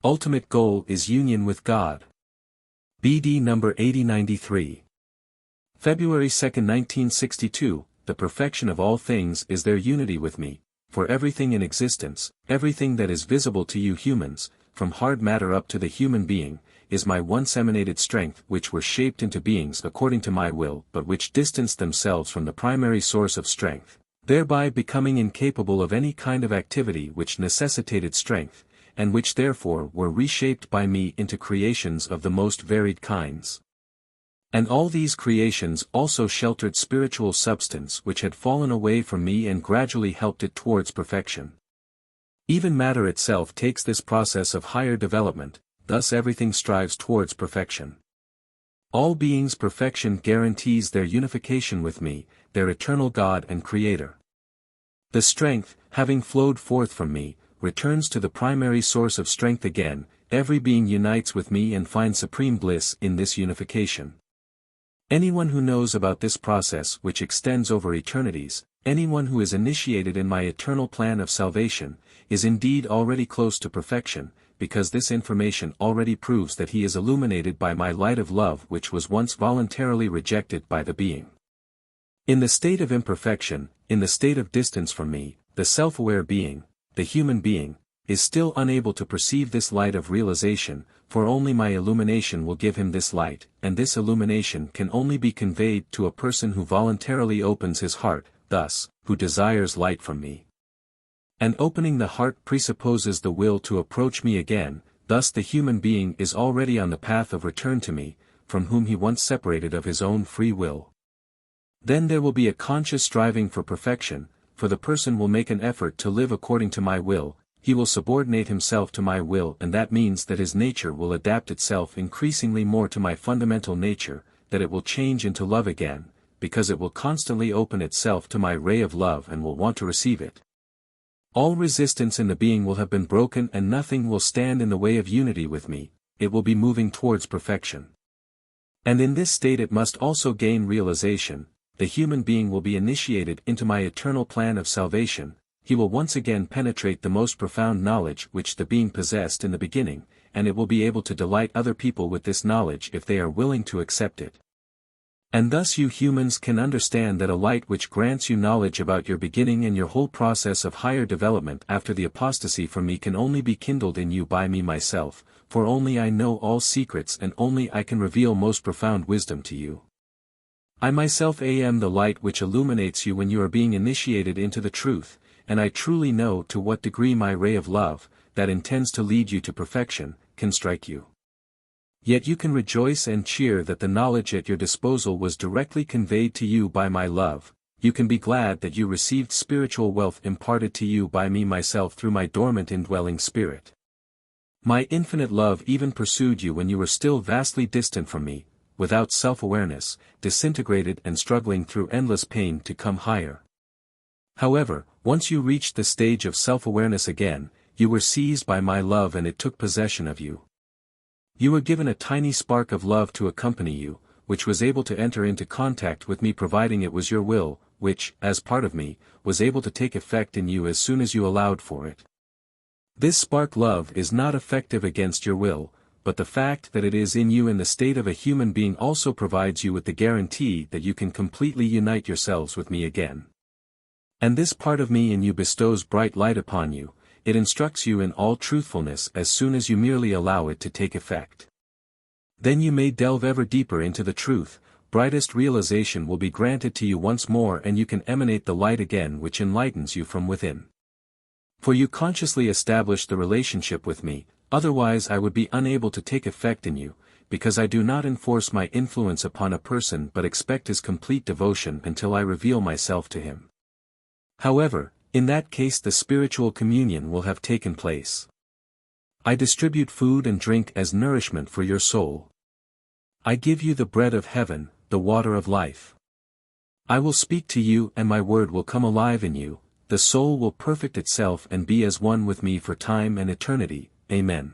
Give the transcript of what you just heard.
Ultimate goal is union with God. BD number 8093. February 2, 1962, the perfection of all things is their unity with me, for everything in existence, everything that is visible to you humans, from hard matter up to the human being, is my once emanated strength which were shaped into beings according to my will but which distanced themselves from the primary source of strength, thereby becoming incapable of any kind of activity which necessitated strength, and which therefore were reshaped by me into creations of the most varied kinds. And all these creations also sheltered spiritual substance which had fallen away from me and gradually helped it towards perfection. Even matter itself takes this process of higher development, thus everything strives towards perfection. All beings' perfection guarantees their unification with me, their eternal God and Creator. The strength, having flowed forth from me, returns to the primary source of strength again, every being unites with me and finds supreme bliss in this unification. Anyone who knows about this process which extends over eternities, anyone who is initiated in my eternal plan of salvation, is indeed already close to perfection, because this information already proves that he is illuminated by my light of love which was once voluntarily rejected by the being. In the state of imperfection, in the state of distance from me, the self-aware being, the human being, is still unable to perceive this light of realization, for only my illumination will give him this light, and this illumination can only be conveyed to a person who voluntarily opens his heart, thus, who desires light from me. And opening the heart presupposes the will to approach me again, thus the human being is already on the path of return to me, from whom he once separated of his own free will. Then there will be a conscious striving for perfection, for the person will make an effort to live according to my will, he will subordinate himself to my will, and that means that his nature will adapt itself increasingly more to my fundamental nature, that it will change into love again, because it will constantly open itself to my ray of love and will want to receive it. All resistance in the being will have been broken and nothing will stand in the way of unity with me, it will be moving towards perfection. And in this state it must also gain realization, the human being will be initiated into my eternal plan of salvation, he will once again penetrate the most profound knowledge which the being possessed in the beginning, and it will be able to delight other people with this knowledge if they are willing to accept it. And thus you humans can understand that a light which grants you knowledge about your beginning and your whole process of higher development after the apostasy from me can only be kindled in you by me myself, for only I know all secrets and only I can reveal most profound wisdom to you. I myself am the light which illuminates you when you are being initiated into the truth, and I truly know to what degree my ray of love, that intends to lead you to perfection, can strike you. Yet you can rejoice and cheer that the knowledge at your disposal was directly conveyed to you by my love, you can be glad that you received spiritual wealth imparted to you by me myself through my dormant indwelling spirit. My infinite love even pursued you when you were still vastly distant from me, without self-awareness, disintegrated and struggling through endless pain to come higher. However, once you reached the stage of self-awareness again, you were seized by my love and it took possession of you. You were given a tiny spark of love to accompany you, which was able to enter into contact with me providing it was your will, which, as part of me, was able to take effect in you as soon as you allowed for it. This spark love is not effective against your will, but the fact that it is in you in the state of a human being also provides you with the guarantee that you can completely unite yourselves with me again. And this part of me in you bestows bright light upon you, it instructs you in all truthfulness as soon as you merely allow it to take effect. Then you may delve ever deeper into the truth, brightest realization will be granted to you once more and you can emanate the light again which enlightens you from within. For you consciously establish the relationship with me, otherwise I would be unable to take effect in you, because I do not enforce my influence upon a person but expect his complete devotion until I reveal myself to him. However, in that case the spiritual communion will have taken place. I distribute food and drink as nourishment for your soul. I give you the bread of heaven, the water of life. I will speak to you and my word will come alive in you, the soul will perfect itself and be as one with me for time and eternity. Amen.